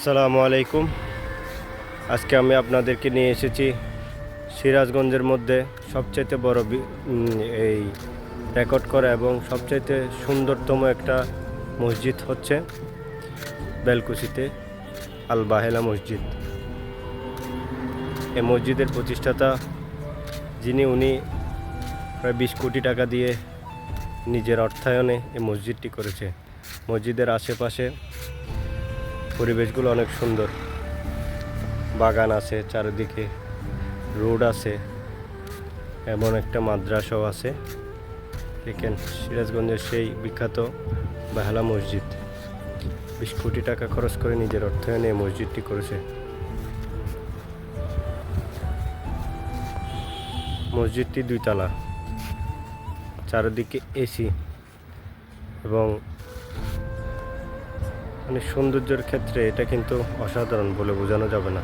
আসসালামু আলাইকুম। আজকে আমি আপনাদেরকে নিয়ে এসেছি সিরাজগঞ্জের মধ্যে সবচাইতে বড় এই রেকর্ড করা এবং সবচাইতে সুন্দরতম একটা মসজিদ হচ্ছে বেলকুচিতে আল বাহেলা মসজিদ। এই মসজিদের প্রতিষ্ঠাতা উনি প্রায় 20 কোটি টাকা দিয়ে নিজের অর্থায়নে এই মসজিদটি করেছে। মসজিদের আশেপাশে পরিবেশগুলো অনেক সুন্দর, বাগান আছে, চারিদিকে রোড আছে, এমন একটা মাদ্রাসাও আছে। দেখেন সিরাজগঞ্জের সেই বিখ্যাত বাহেলা মসজিদ 20 কোটি টাকা খরচ করে নিজের অর্থায়নে এই মসজিদটি করেছে। মসজিদটি 2 তলা, চারিদিকে এসি এবং সৌন্দর্যের ক্ষেত্রে এটা কিন্তু অসাধারণ বলে বোঝানো যাবে না।